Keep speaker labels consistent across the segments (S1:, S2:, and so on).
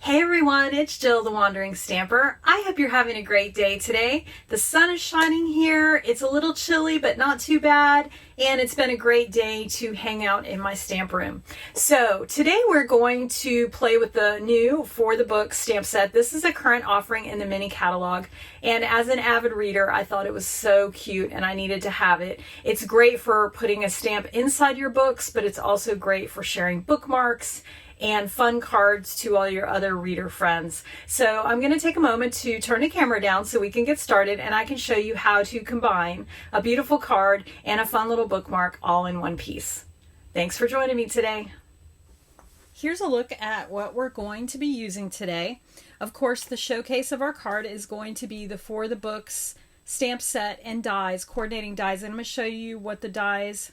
S1: Hey everyone, it's Jill the Wandering Stamper. I hope you're having a great day today. The sun is shining here. It's a little chilly, but not too bad. And it's been a great day to hang out in my stamp room. So today we're going to play with the new For the Book stamp set. This is a current offering in the mini catalog. And as an avid reader, I thought it was so cute and I needed to have it. It's great for putting a stamp inside your books, but it's also great for sharing bookmarks and fun cards to all your other reader friends. So I'm going to take a moment to turn the camera down so we can get started and I can show you how to combine a beautiful card and a fun little bookmark all in one piece. Thanks for joining me today. Here's a look at what we're going to be using today. Of course, the showcase of our card is going to be the For the Books stamp set and dies, coordinating dies. And I'm going to show you what the dies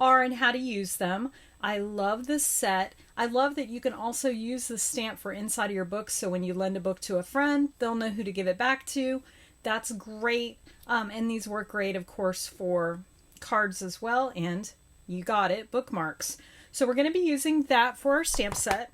S1: are and how to use them. I love this set. I love that you can also use the stamp for inside of your book, so when you lend a book to a friend, they'll know who to give it back to. That's great. And these work great, of course, for cards as well, and you got it, bookmarks. So we're going to be using that for our stamp set.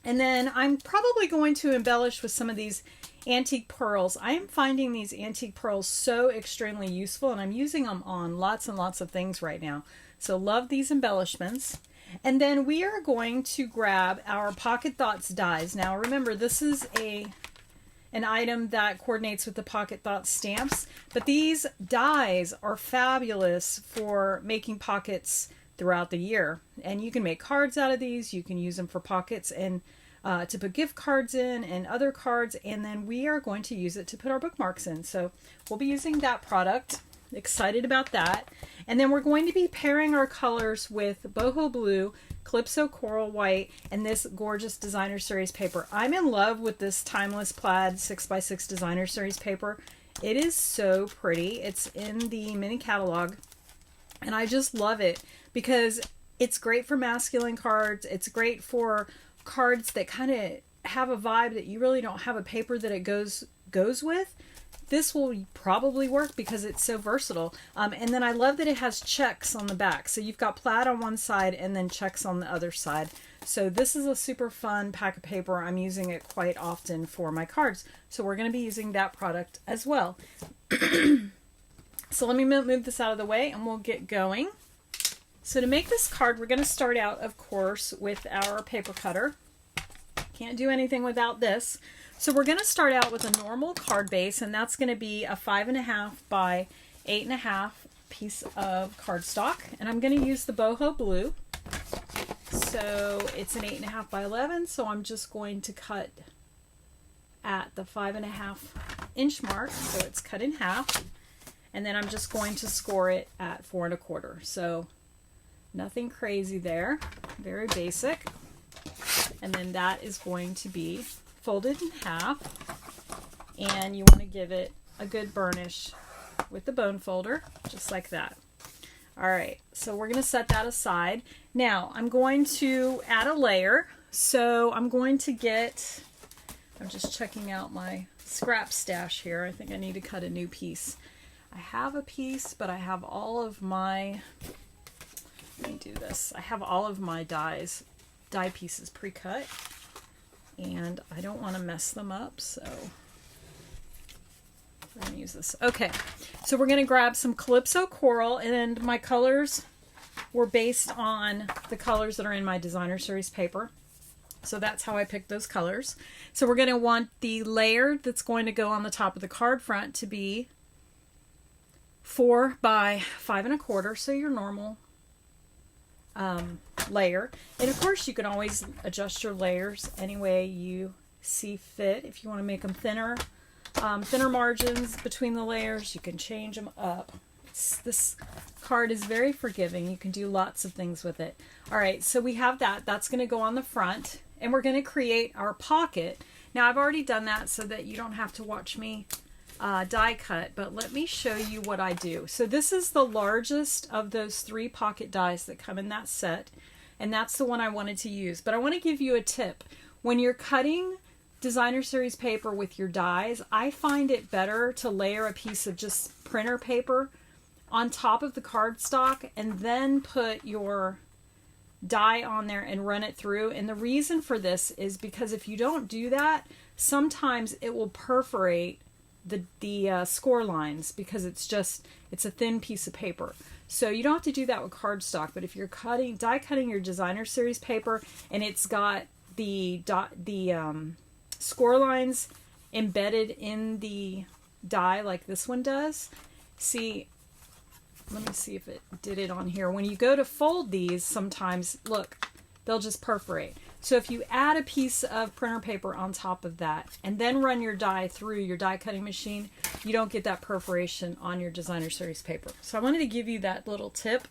S1: And then I'm probably going to embellish with some of these antique pearls. I am finding these antique pearls so extremely useful, and I'm using them on lots and lots of things right now. So love these embellishments. And then we are going to grab our Pocket Thoughts dies. Now remember, this is an item that coordinates with the Pocket Thoughts stamps, but these dies are fabulous for making pockets throughout the year. And you can make cards out of these. You can use them for pockets and to put gift cards in and other cards. And then we are going to use it to put our bookmarks in. So we'll be using that product. Excited about that. And then we're going to be pairing our colors with Boho Blue, Calypso Coral White, and this gorgeous Designer Series paper. I'm in love with this Timeless Plaid 6x6 Designer Series paper. It is so pretty. It's in the mini catalog, and I just love it because it's great for masculine cards. It's great for cards that kind of have a vibe that you really don't have a paper that it goes with. This will probably work because it's so versatile. And then I love that it has checks on the back. So you've got plaid on one side and then checks on the other side. So this is a super fun pack of paper. I'm using it quite often for my cards. So we're going to be using that product as well. So let me move this out of the way and we'll get going. So to make this card, we're going to start out, of course, with our paper cutter. Can't do anything without this. So we're going to start out with a normal card base, and that's going to be a 5.5 by 8.5 piece of cardstock. And I'm going to use the Boho Blue. So it's an 8.5 by 11, so I'm just going to cut at the 5.5 inch mark, so it's cut in half. And then I'm just going to score it at 4 1/4. So nothing crazy there, very basic. And then that is going to be folded in half, and you want to give it a good burnish with the bone folder, just like that. All right, so we're going to set that aside. Now I'm going to add a layer. So I'm just checking out my scrap stash here. I think I need to cut a new piece. I have a piece, but I have all of my, let me do this. I have all of my die pieces pre-cut. And I don't want to mess them up, so we're going to use this. Okay, so we're going to grab some Calypso Coral, and my colors were based on the colors that are in my Designer Series paper. So that's how I picked those colors. So we're going to want the layer that's going to go on the top of the card front to be 4 by 5 1/4, so your normal layer. And of course you can always adjust your layers any way you see fit. If you want to make them thinner margins between the layers, you can change them up. This card is very forgiving. You can do lots of things with it. All right, so we have that. That's going to go on the front, and we're going to create our pocket. Now I've already done that so that you don't have to watch me die cut, but let me show you what I do. So this is the largest of those 3 pocket dies that come in that set, and that's the one I wanted to use. But I want to give you a tip. When you're cutting Designer Series paper with your dies, I find it better to layer a piece of just printer paper on top of the cardstock and then put your die on there and run it through. And the reason for this is because if you don't do that, sometimes it will perforate the score lines, because it's a thin piece of paper. So you don't have to do that with cardstock, but if you're die cutting your designer series paper and it's got the score lines embedded in the die like this one does, see, let me see if it did it on here. When you go to fold these, sometimes, look, they'll just perforate. So if you add a piece of printer paper on top of that and then run your die through your die cutting machine, you don't get that perforation on your designer series paper. So I wanted to give you that little tip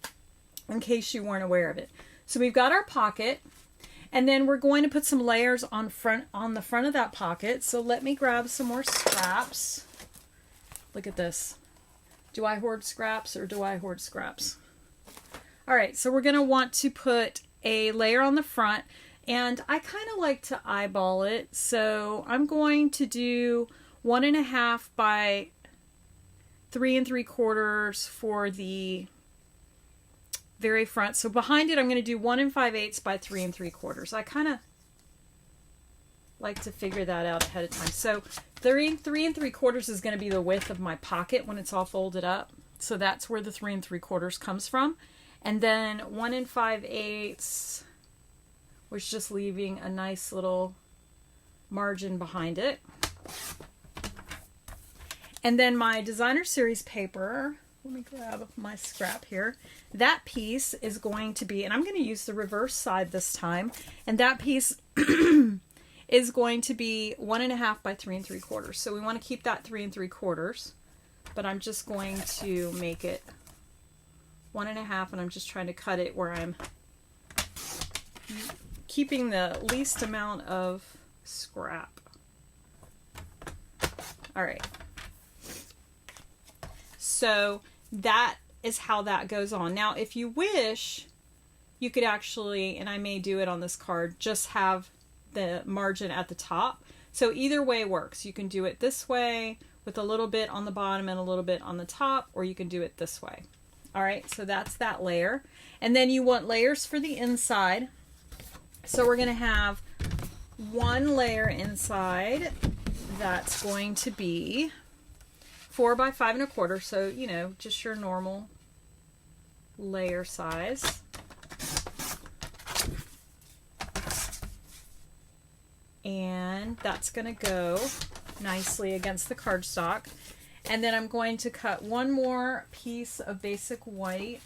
S1: in case you weren't aware of it. So we've got our pocket, and then we're going to put some layers on the front of that pocket. So let me grab some more scraps. Look at this. Do I hoard scraps or do I hoard scraps? All right, so we're going to want to put a layer on the front, and I kind of like to eyeball it. So I'm going to do 1.5 by 3 3/4 for the very front. So behind it, I'm going to do 1 5/8 by 3 3/4. I kind of like to figure that out ahead of time. So 3 3/4 is going to be the width of my pocket when it's all folded up. So that's where the 3 3/4 comes from. And then 1 5/8 was just leaving a nice little margin behind it. And then my designer series paper, let me grab my scrap here. That piece is going to be, and I'm going to use the reverse side this time, and that piece is going to be 1.5 by 3 3/4. So we want to keep that 3 3/4, but I'm just going to make it 1.5, and I'm just trying to cut it where I'm keeping the least amount of scrap. All right. So that is how that goes on. Now, if you wish, you could actually, and I may do it on this card, just have the margin at the top. So either way works. You can do it this way with a little bit on the bottom and a little bit on the top, or you can do it this way. All right, so that's that layer. And then you want layers for the inside. So we're going to have one layer inside that's going to be 4 by 5 1/4. So, you know, just your normal layer size. And that's going to go nicely against the cardstock. And then I'm going to cut one more piece of basic white.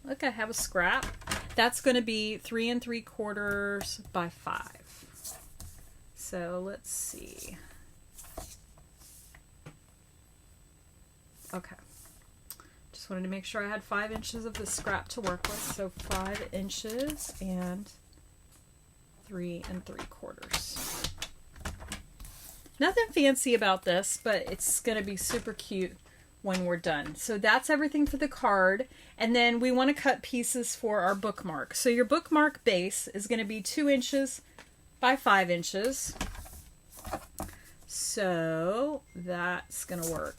S1: Look, I have a scrap. That's going to be 3 3/4 by 5. So let's see. Okay. Just wanted to make sure I had 5 inches of the scrap to work with. So 5 inches and 3 3/4. Nothing fancy about this, but it's going to be super cute when we're done. So that's everything for the card. And then we want to cut pieces for our bookmark. So your bookmark base is going to be 2 inches by 5 inches. So that's going to work.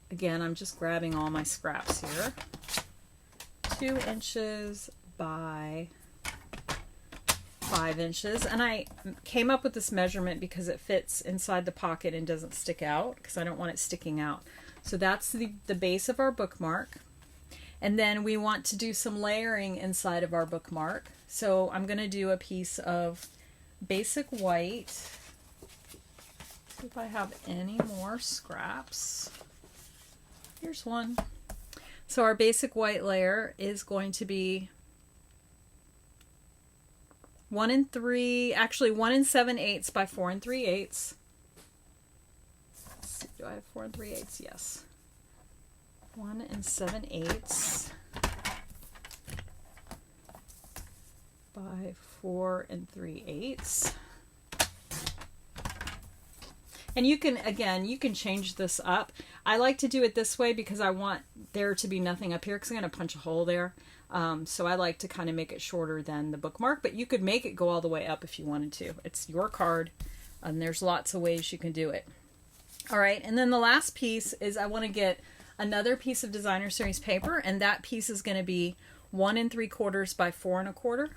S1: Again, I'm just grabbing all my scraps here. 2 inches by 5 inches, and I came up with this measurement because it fits inside the pocket and doesn't stick out, because I don't want it sticking out. So that's the base of our bookmark. And then we want to do some layering inside of our bookmark. So I'm going to do a piece of basic white. See if I have any more scraps. Here's one. So our basic white layer is going to be 1 3, actually 1 7/8 by 4 3/8. Let's see, do I have 4 3/8? Yes. 1 7/8 by 4 3/8. And you can, again, you can change this up. I like to do it this way because I want there to be nothing up here, because I'm going to punch a hole there. So I like to kind of make it shorter than the bookmark, but you could make it go all the way up if you wanted to. It's your card, and there's lots of ways you can do it. All right, and then the last piece is I want to get another piece of designer series paper, and that piece is going to be 1 3/4 by 4 1/4.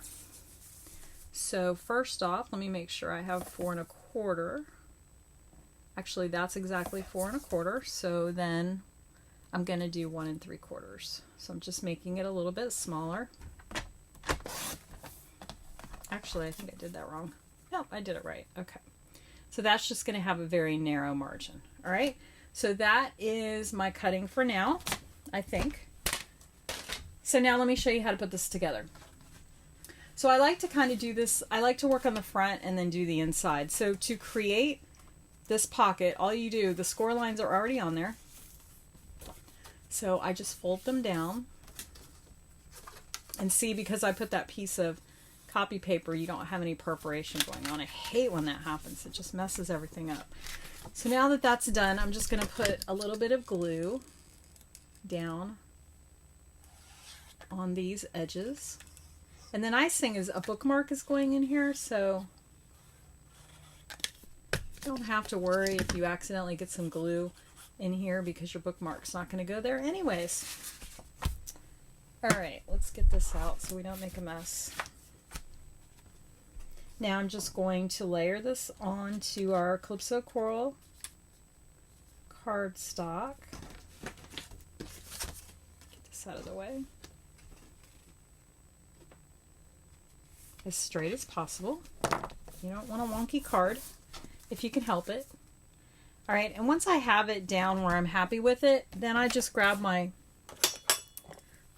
S1: So first off, let me make sure I have 4 1/4. Actually, that's exactly 4 1/4. So then I'm going to do 1 3/4. So I'm just making it a little bit smaller. Actually, I think I did that wrong. Nope, I did it right. Okay. So that's just going to have a very narrow margin. All right. So that is my cutting for now, I think. So now let me show you how to put this together. So I like to kind of do this. I like to work on the front and then do the inside. So to create this pocket, all you do, the score lines are already on there. So I just fold them down. And see, because I put that piece of copy paper, you don't have any perforation going on. I hate when that happens. It just messes everything up. So now that that's done, I'm just going to put a little bit of glue down on these edges. And the nice thing is a bookmark is going in here, so you don't have to worry if you accidentally get some glue in here because your bookmark's not going to go there anyways. All right, let's get this out so we don't make a mess. Now I'm just going to layer this onto our Calypso Coral cardstock. Get this out of the way. As straight as possible. You don't want a wonky card if you can help it. All right, and once I have it down where I'm happy with it, then I just grab my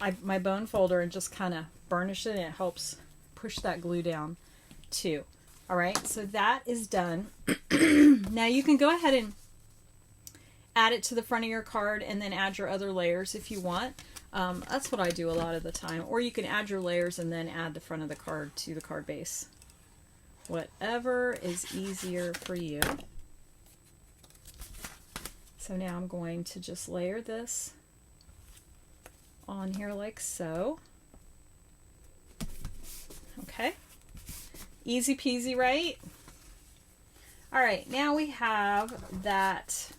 S1: bone folder and just kind of burnish it, and it helps push that glue down too. All right, so that is done. Now you can go ahead and add it to the front of your card and then add your other layers if you want. That's what I do a lot of the time. Or you can add your layers and then add the front of the card to the card base. Whatever is easier for you. So now I'm going to just layer this on here like so. Okay. Easy peasy, right? All right, now we have that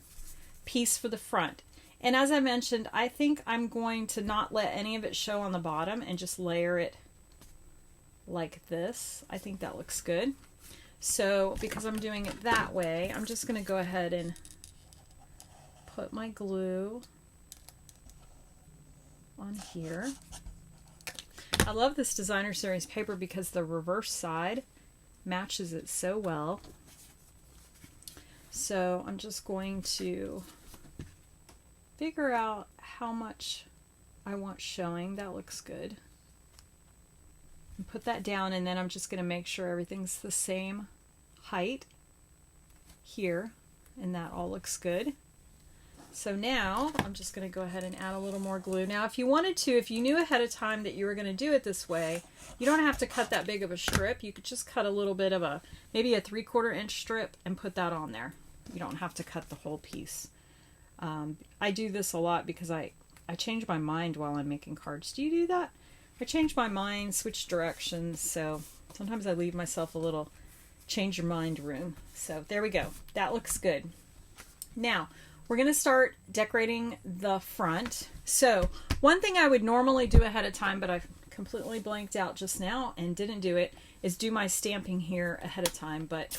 S1: piece for the front. And as I mentioned, I think I'm going to not let any of it show on the bottom and just layer it like this. I think that looks good. So because I'm doing it that way, I'm just going to go ahead and put my glue on here. I love this designer series paper because the reverse side matches it so well. So I'm just going to figure out how much I want showing. That looks good. And put that down, and then I'm just going to make sure everything's the same height here, and that all looks good. So now I'm just going to go ahead and add a little more glue. Now if you wanted to, if you knew ahead of time that you were going to do it this way, you don't have to cut that big of a strip. You could just cut a little bit of maybe a 3/4 inch strip and put that on there. You don't have to cut the whole piece. I do this a lot because I change my mind while I'm making cards. Do you do that? I change my mind, switch directions, so sometimes I leave myself a little change your mind room. So there we go. That looks good. Now, we're going to start decorating the front. So one thing I would normally do ahead of time, but I completely blanked out just now and didn't do it, is do my stamping here ahead of time, but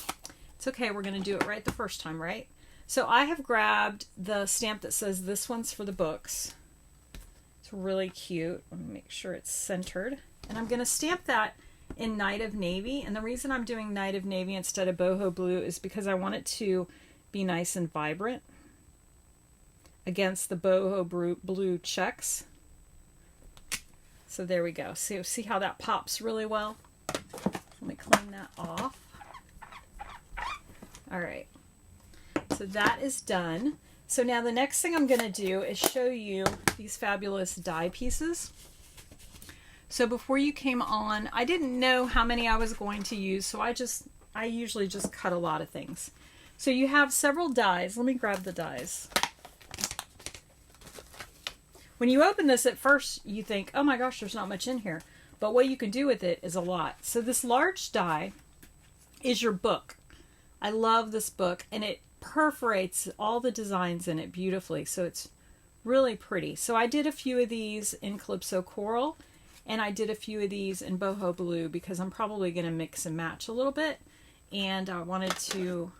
S1: it's okay. We're going to do it right the first time, right? So I have grabbed the stamp that says this one's for the books. It's really cute. Let me make sure it's centered. And I'm going to stamp that in Night of Navy. And the reason I'm doing Night of Navy instead of boho blue is because I want it to be nice and vibrant against the boho blue checks. So there we go. See how that pops really well? Let me clean that off. All right. So that is done. So now the next thing I'm going to do is show you these fabulous die pieces. So before you came on, I didn't know how many I was going to use, so I usually just cut a lot of things. So you have several dies. Let me grab the dies. When you open this at first, you think, oh my gosh, there's not much in here. But what you can do with it is a lot. So this large die is your book. I love this book, and it perforates all the designs in it beautifully. So it's really pretty. So I did a few of these in Calypso Coral, And I did a few of these in boho blue because I'm probably going to mix and match a little bit. And I wanted to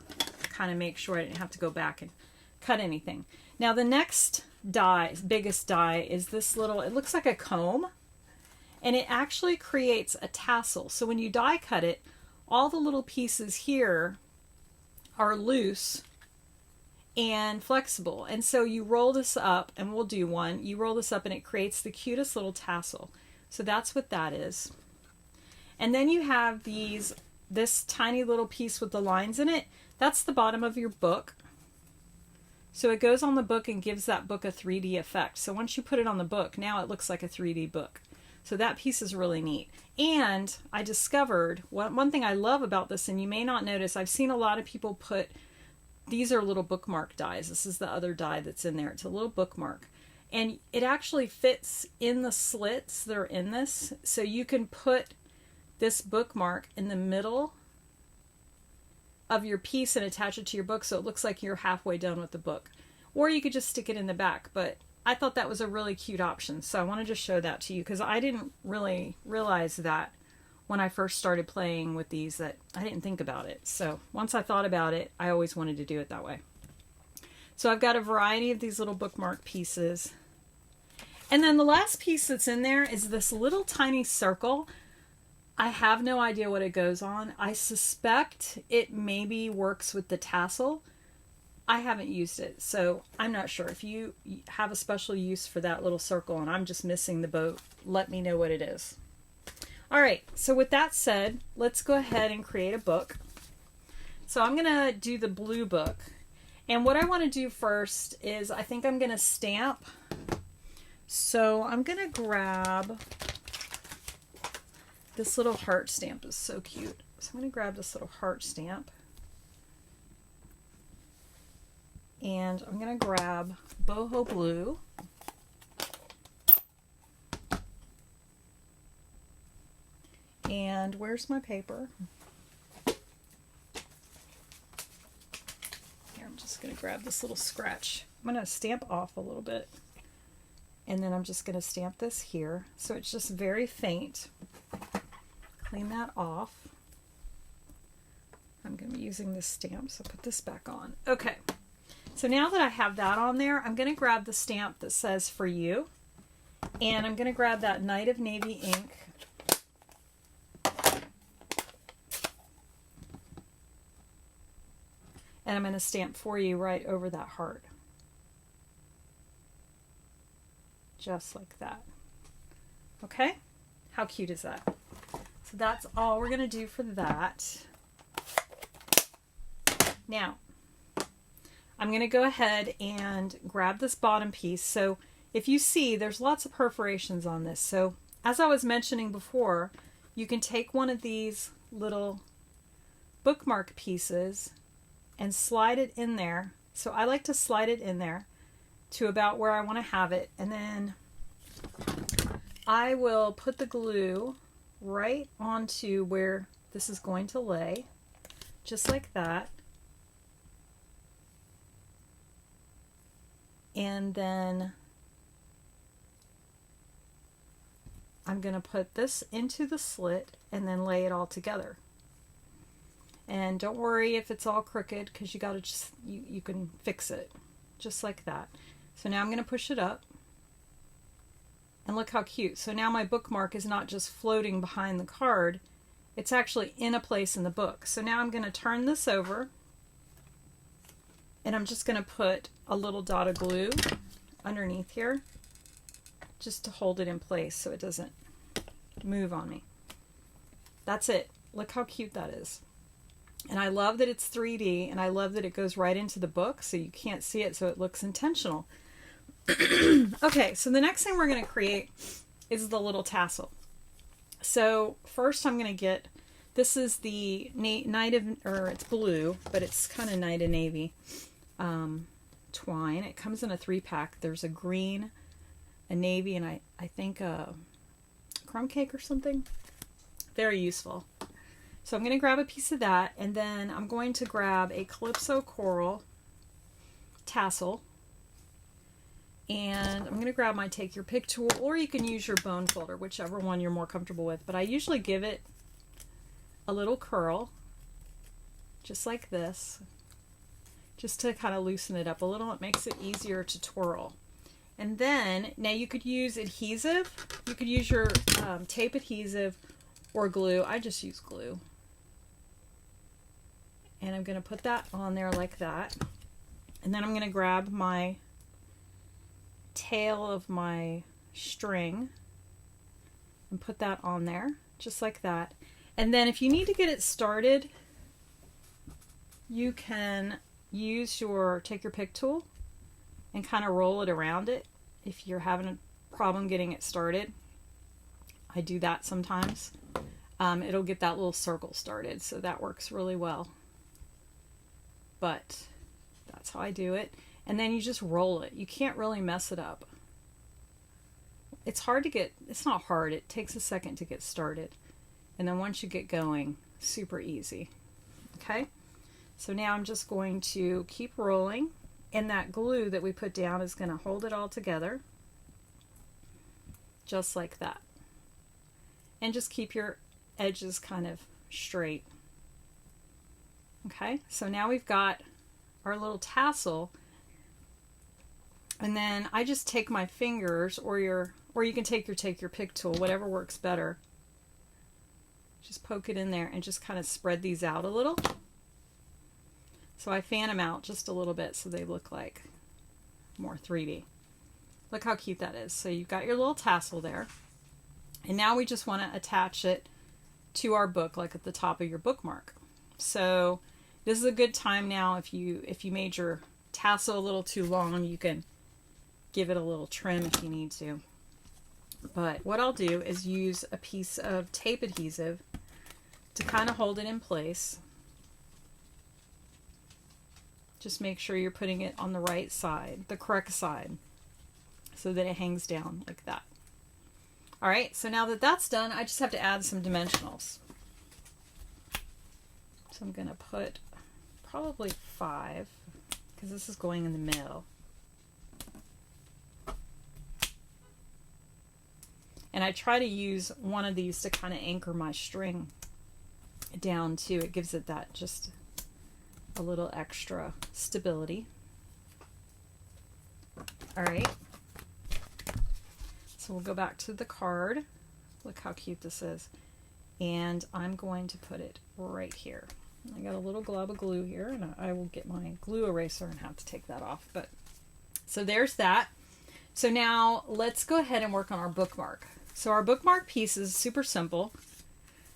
S1: kind of make sure I didn't have to go back and cut anything. Now the next die, biggest die, is this little, it looks like a comb. And it actually creates a tassel. So when you die cut it, all the little pieces here are loose and flexible. And so you roll this up, and we'll do one. You roll this up and it creates the cutest little tassel. So that's what that is. And then you have this tiny little piece with the lines in it. That's the bottom of your book. So it goes on the book and gives that book a 3D effect. So once you put it on the book, now it looks like a 3D book. So that piece is really neat. And I discovered, one thing I love about this, and you may not notice, I've seen a lot of people put, these are little bookmark dies. This is the other die that's in there. It's a little bookmark. And it actually fits in the slits that are in this. So you can put this bookmark in the middle of your piece and attach it to your book so it looks like you're halfway done with the book. Or you could just stick it in the back, but I thought that was a really cute option, so I wanted to show that to you because I didn't really realize that when I first started playing with these, that I didn't think about it. So once I thought about it, I always wanted to do it that way. So I've got a variety of these little bookmark pieces. And then the last piece that's in there is this little tiny circle. I have no idea what it goes on. I suspect it maybe works with the tassel. I haven't used it, so I'm not sure. If you have a special use for that little circle and I'm just missing the boat, let me know what it is. All right, so with that said, let's go ahead and create a book. So I'm going to do the blue book. And what I want to do first is I think I'm going to stamp. So I'm going to grab this little heart stamp. Is so cute. So I'm going to grab this little heart stamp. And I'm going to grab boho blue. And where's my paper? Here, I'm just going to grab this little scratch. I'm going to stamp off a little bit. And then I'm just going to stamp this here. So it's just very faint. Clean that off. I'm going to be using this stamp, so put this back on. Okay. So now that I have that on there, I'm going to grab the stamp that says for you. And I'm going to grab that Night of Navy ink. And I'm going to stamp for you right over that heart. Just like that. Okay? How cute is that? So that's all we're going to do for that. Now, I'm going to go ahead and grab this bottom piece. So if you see, there's lots of perforations on this. So as I was mentioning before, you can take one of these little bookmark pieces and slide it in there. So I like to slide it in there to about where I want to have it. And then I will put the glue right onto where this is going to lay, just like that. And then I'm going to put this into the slit and then lay it all together. And don't worry if it's all crooked, because you got to just, you can fix it just like that. So now I'm going to push it up. And look how cute. So now my bookmark is not just floating behind the card, it's actually in a place in the book. So now I'm going to turn this over. And I'm just going to put a little dot of glue underneath here just to hold it in place so it doesn't move on me. That's it. Look how cute that is. And I love that it's 3D, and I love that it goes right into the book so you can't see it, so it looks intentional. Okay, so the next thing we're going to create is the little tassel. So first I'm going to get, this is the Night of, or it's blue, but it's kind of Night of Navy twine. It comes in a 3-pack. There's a green, a navy, and I think a crumb cake or something. Very useful. So I'm going to grab a piece of that, and then I'm going to grab a Calypso Coral tassel, And I'm going to grab my Take Your Pick tool, or you can use your bone folder, whichever one you're more comfortable with. But I usually give it a little curl, just like this, just to kind of loosen it up a little. It makes it easier to twirl. And then, now you could use adhesive. You could use your tape adhesive or glue. I just use glue. And I'm going to put that on there like that. And then I'm going to grab my tail of my string and put that on there, just like that. And then if you need to get it started, you can use your Take Your Pick tool and kind of roll it around it if you're having a problem getting it started. I do that sometimes. It'll get that little circle started, so that works really well. But that's how I do it. And then you just roll it. You can't really mess it up. It's hard to get, it's not hard, it takes a second to get started. And then once you get going, super easy. Okay? So now I'm just going to keep rolling, and that glue that we put down is going to hold it all together. Just like that. And just keep your edges kind of straight. Okay? So now we've got our little tassel. And then I just take my fingers, or you can take your Pick tool, whatever works better. Just poke it in there and just kind of spread these out a little. So I fan them out just a little bit so they look like more 3D. Look how cute that is. So you've got your little tassel there. And now we just want to attach it to our book, like at the top of your bookmark. So this is a good time now. If you made your tassel a little too long, you can give it a little trim if you need to. But what I'll do is use a piece of tape adhesive to kind of hold it in place. Just make sure you're putting it on the right side, the correct side, so that it hangs down like that. All right, so now that that's done, I just have to add some dimensionals. So I'm going to put probably 5, because this is going in the middle. And I try to use one of these to kind of anchor my string down too. It gives it that just a little extra stability. All right. So we'll go back to the card. Look how cute this is. And I'm going to put it right here. I got a little glob of glue here, and I will get my glue eraser and have to take that off. But so there's that. So now let's go ahead and work on our bookmark. So our bookmark piece is super simple.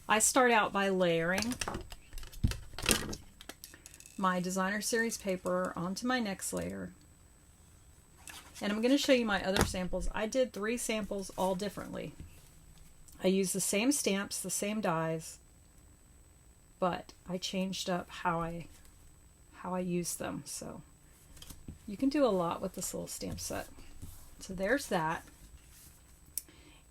S1: I start out by layering my designer series paper onto my next layer. And I'm going to show you my other samples. I did 3 samples all differently. I used the same stamps, the same dies, but I changed up how I used them. So you can do a lot with this little stamp set. So there's that.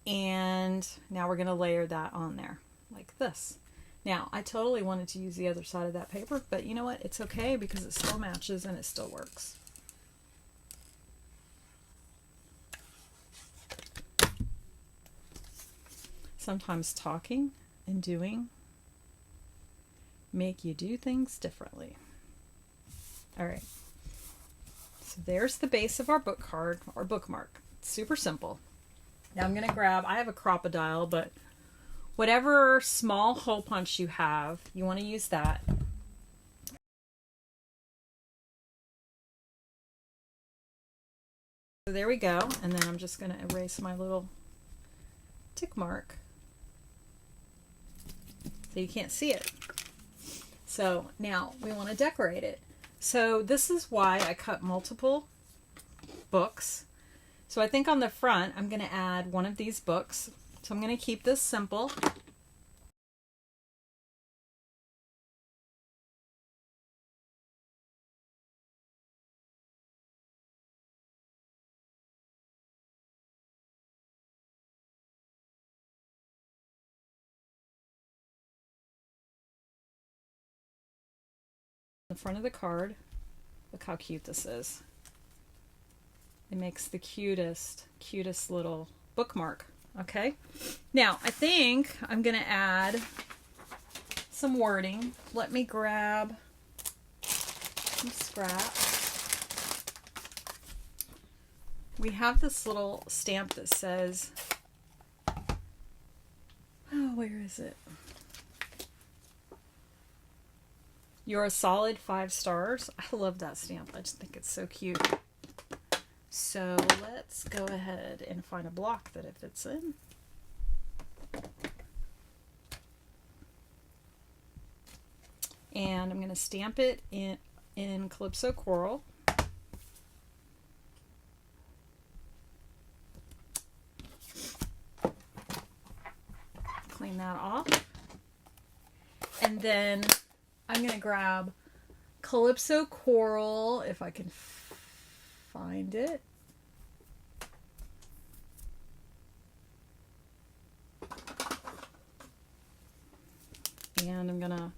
S1: And now we're going to layer that on there like this. Now, I totally wanted to use the other side of that paper, but you know what? It's okay because it still matches and it still works. Sometimes talking and doing make you do things differently. All right. So there's the base of our book card or bookmark. It's super simple. Now I'm going to grab, I have a crocodile, but whatever small hole punch you have, you want to use that. So there we go. And then I'm just going to erase my little tick mark so you can't see it. So now we want to decorate it. So this is why I cut multiple books. So I think on the front, I'm going to add one of these books. So I'm going to keep this simple. The front of the card. Look how cute this is. It makes the cutest little bookmark. Okay. Now, I think I'm going to add some wording. Let me grab some scraps. We have this little stamp that says, oh, where is it? You're a solid 5 stars. I love that stamp. I just think it's so cute. So let's go ahead and find a block that it fits in. And I'm going to stamp it in Calypso Coral. Clean that off. And then I'm going to grab Calypso Coral, if I can find it. And I'm going to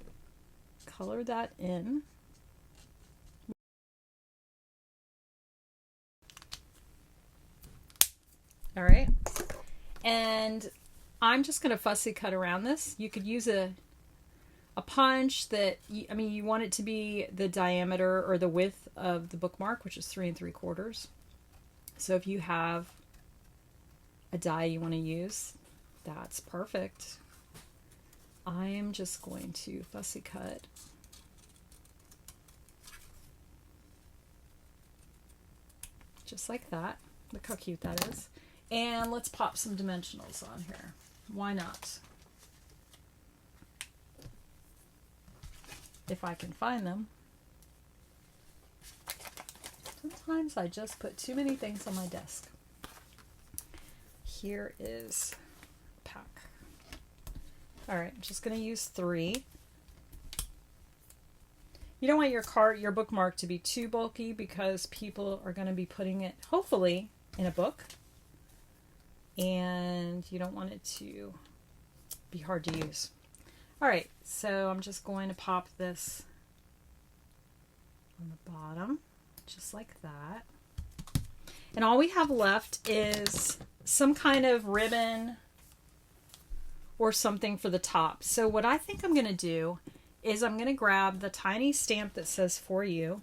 S1: color that in. All right. And I'm just going to fussy cut around this. You could use a punch that, you want it to be the diameter or the width of the bookmark, which is 3 3/4. So if you have a die you want to use, that's perfect. I am just going to fussy cut. Just like that. Look how cute that is. And let's pop some dimensionals on here. Why not? If I can find them. Sometimes I just put too many things on my desk. Here is a pack. All right, I'm just going to use 3. You don't want your bookmark to be too bulky because people are going to be putting it, hopefully, in a book. And you don't want it to be hard to use. All right, so I'm just going to pop this on the bottom, just like that. And all we have left is some kind of ribbon or something for the top. So what I think I'm going to do is I'm going to grab the tiny stamp that says "For You,"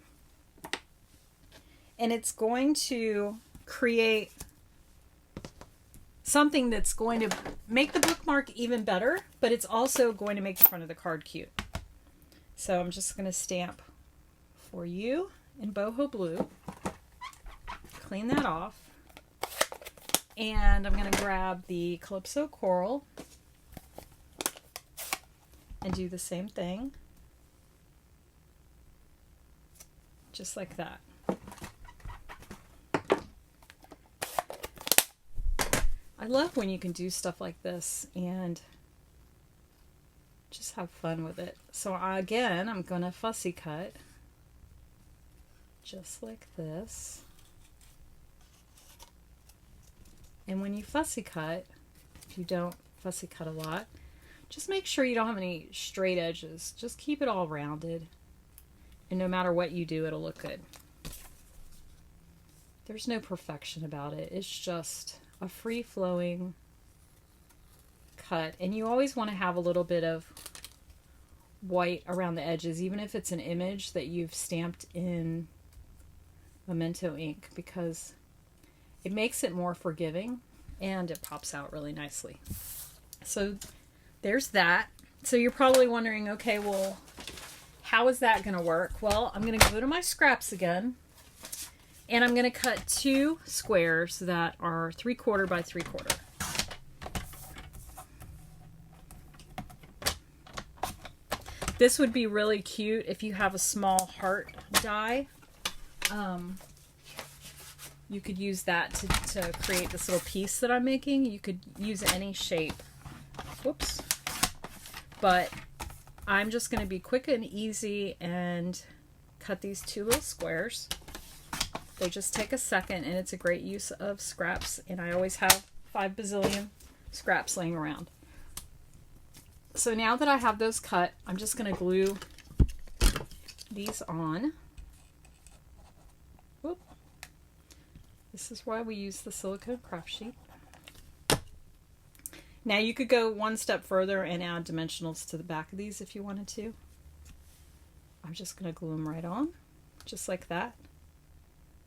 S1: and it's going to create something that's going to make the bookmark even better, but it's also going to make the front of the card cute. So I'm just going to stamp "For You" in boho blue, clean that off, and I'm going to grab the Calypso Coral and do the same thing, just like that. I love when you can do stuff like this and just have fun with it. So again, I'm going to fussy cut just like this. And when you fussy cut, if you don't fussy cut a lot, just make sure you don't have any straight edges. Just keep it all rounded. And no matter what you do, it'll look good. There's no perfection about it. It's just a free-flowing cut. And you always want to have a little bit of white around the edges, even if it's an image that you've stamped in Memento ink, because it makes it more forgiving and it pops out really nicely. So there's that. So you're probably wondering, okay, well, how is that going to work? Well, I'm going to go to my scraps again, and I'm going to cut 2 squares that are 3/4 by 3/4. This would be really cute if you have a small heart die. You could use that to create this little piece that I'm making. You could use any shape. Whoops. But I'm just going to be quick and easy and cut these 2 little squares. They just take a second, and it's a great use of scraps. And I always have 5 bazillion scraps laying around. So now that I have those cut, I'm just going to glue these on. Whoop. This is why we use the silicone craft sheet. Now you could go one step further and add dimensionals to the back of these if you wanted to. I'm just going to glue them right on, just like that.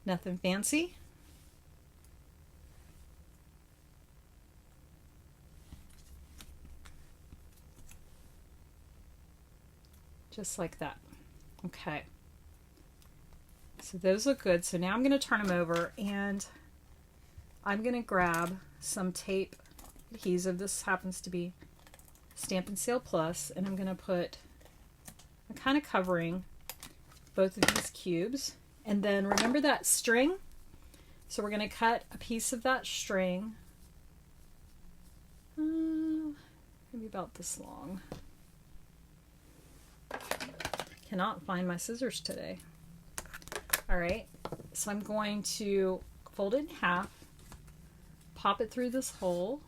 S1: Nothing fancy. Just like that. Okay. So those look good. So now I'm going to turn them over and I'm going to grab some tape adhesive. This happens to be Stampin' Sale Plus, and I'm going to put, I'm kind of covering both of these cubes. And then remember that string? So we're going to cut a piece of that string, maybe about this long. Cannot find my scissors today. All right, so I'm going to fold it in half, pop it through this hole,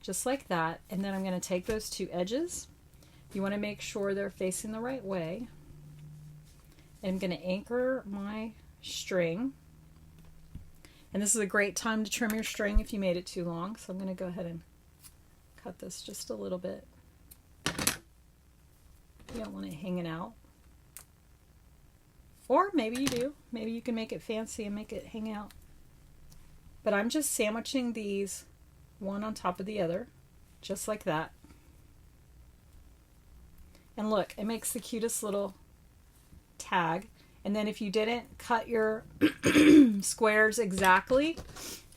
S1: just like that, and then I'm going to take those two edges. You want to make sure they're facing the right way. And I'm going to anchor my string. And this is a great time to trim your string if you made it too long. So I'm going to go ahead and cut this just a little bit. You don't want it hanging out. Or maybe you do. Maybe you can make it fancy and make it hang out. But I'm just sandwiching these one on top of the other, just like that. And look, it makes the cutest little tag. And then if you didn't cut your squares exactly,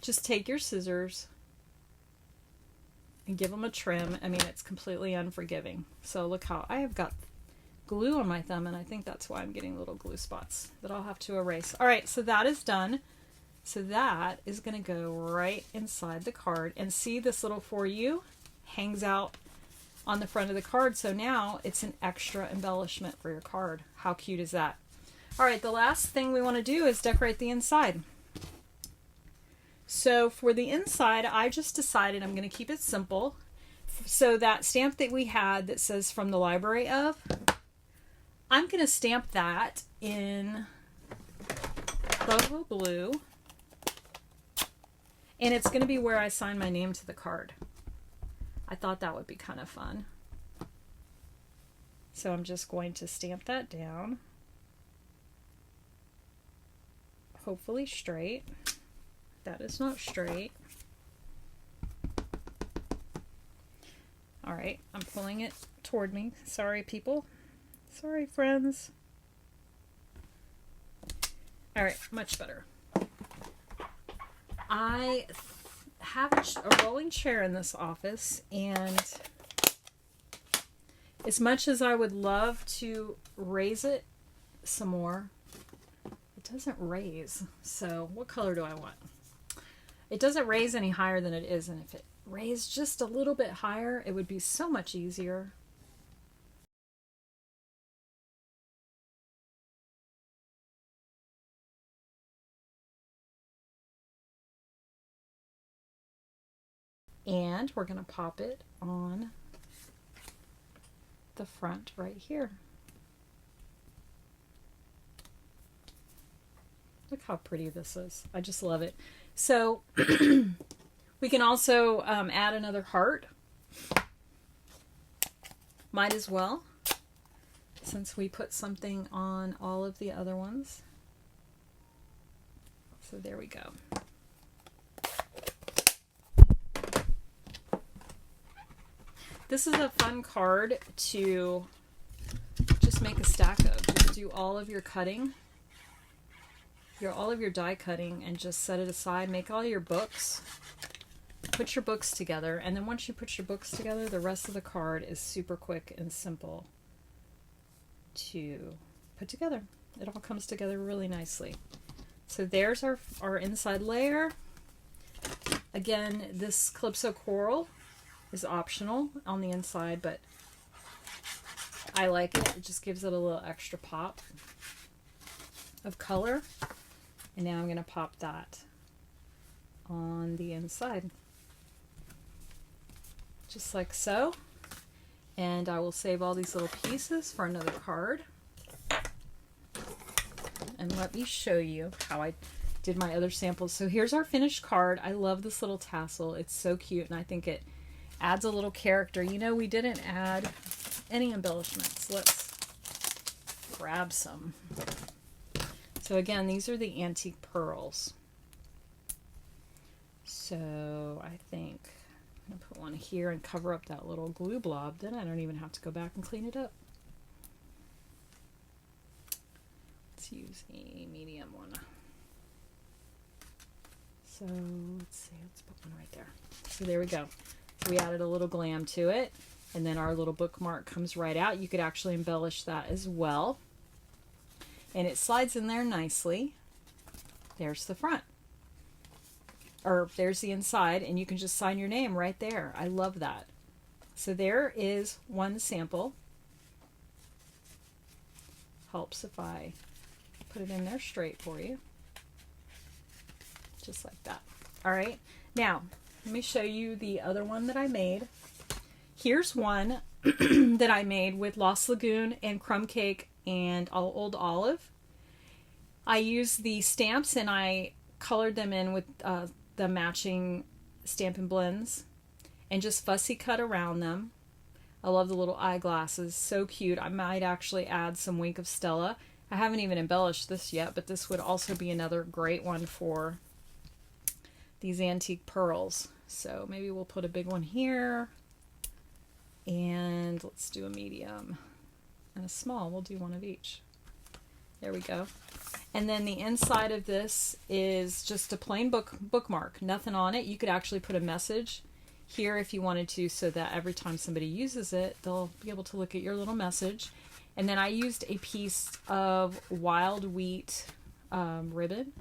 S1: just take your scissors and give them a trim. I mean, it's completely unforgiving. So look how I have got glue on my thumb, and I think that's why I'm getting little glue spots that I'll have to erase. All right, so that is done. So that is going to go right inside the card. And see, this little for you hangs out on the front of the card. So now it's an extra embellishment for your card. How cute is that? All right, the last thing we want to do is decorate the inside. So for the inside, I just decided I'm going to keep it simple. So that stamp that we had that says from the library of, I'm going to stamp that in boho blue. And it's going to be where I sign my name to the card. I thought that would be kind of fun. So I'm just going to stamp that down. Hopefully straight. That is not straight. All right, I'm pulling it toward me. Sorry, people. Sorry, friends. All right, much better. I have a rolling chair in this office, and as much as I would love to raise it some more, it doesn't raise. So what color do I want? It doesn't raise any higher than it is, and if it raised just a little bit higher, it would be so much easier. And we're going to pop it on the front right here. Look how pretty this is. I just love it. So we can also add another heart. Might as well, since we put something on all of the other ones. So there we go. This is a fun card to just make a stack of. Just do all of your cutting, all of your die cutting, and just set it aside. Make all your books. Put your books together, and then once you put your books together, the rest of the card is super quick and simple to put together. It all comes together really nicely. So there's our inside layer. Again, this Calypso Coral is optional on the inside, but I like it. It just gives it a little extra pop of color. And now I'm going to pop that on the inside. Just like so. And I will save all these little pieces for another card. and let me show you how I did my other samples. So here's our finished card. I love this little tassel. It's so cute, and I think it adds a little character. You know, we didn't add any embellishments. Let's grab some. So again, these are the antique pearls. So I think I'm going to put one here and cover up that little glue blob. Then I don't even have to go back and clean it up. Let's use a medium one. So let's see, let's put one right there. So there we go. So we added a little glam to it, and then our little bookmark comes right out. You could actually embellish that as well. And it slides in there nicely. There's the front. Or there's the inside, and you can just sign your name right there. I love that. So there is one sample. Helps if I put it in there straight for you. Just like that. All right. Now, let me show you the other one that I made. Here's one that I made with Lost Lagoon and Crumb Cake and Old Olive. I used the stamps and I colored them in with the matching Stampin' Blends and just fussy cut around them. I love the little eyeglasses. So cute. I might actually add some Wink of Stella. I haven't even embellished this yet, but this would also be another great one for these antique pearls. So maybe we'll put a big one here, and let's do a medium and a small. We'll do one of each. There we go. And then the inside of this is just a plain bookmark, nothing on it. You could actually put a message here if you wanted to, so that every time somebody uses it, they'll be able to look at your little message. And then I used a piece of wild wheat ribbon,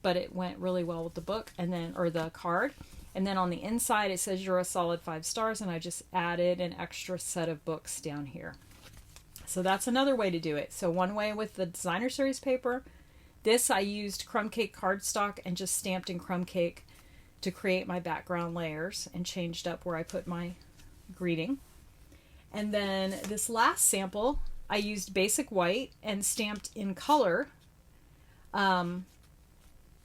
S1: but it went really well with the book, and then, or the card. And then on the inside it says you're a solid 5 stars, and I just added an extra set of books down here. So that's another way to do it. So one way with the designer series paper. This I used Crumb Cake cardstock and just stamped in Crumb Cake to create my background layers, and changed up where I put my greeting. And then this last sample I used basic white and stamped in color, and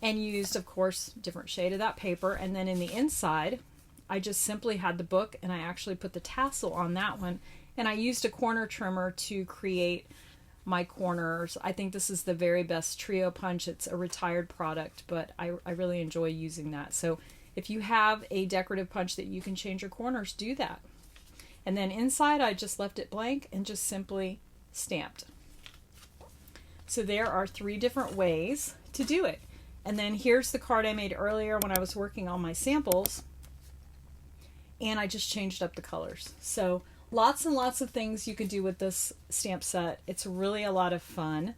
S1: used, of course, different shade of that paper. And then in the inside I just simply had the book, and I actually put the tassel on that one, and I used a corner trimmer to create my corners. I think this is the very best trio punch. It's a retired product, but I really enjoy using that. So if you have a decorative punch that you can change your corners, do that. And then inside I just left it blank and just simply stamped. So there are 3 different ways to do it. And then here's the card I made earlier when I was working on my samples, and I just changed up the colors. So lots and lots of things you can do with this stamp set. It's really a lot of fun.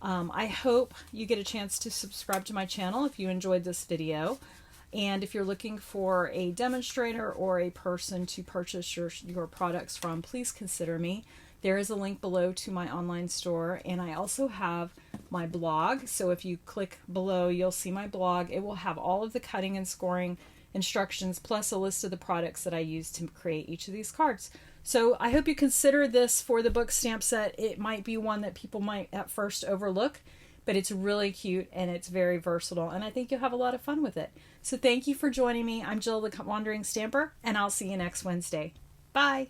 S1: I hope you get a chance to subscribe to my channel if you enjoyed this video. And if you're looking for a demonstrator or a person to purchase your products from, please consider me. There is a link below to my online store, and I also have my blog. So if you click below, you'll see my blog. It will have all of the cutting and scoring instructions, plus a list of the products that I use to create each of these cards. So I hope you consider this for the book stamp set. It might be one that people might at first overlook, but it's really cute and it's very versatile, and I think you'll have a lot of fun with it. So thank you for joining me. I'm Jill the Wandering Stamper, and I'll see you next Wednesday. Bye!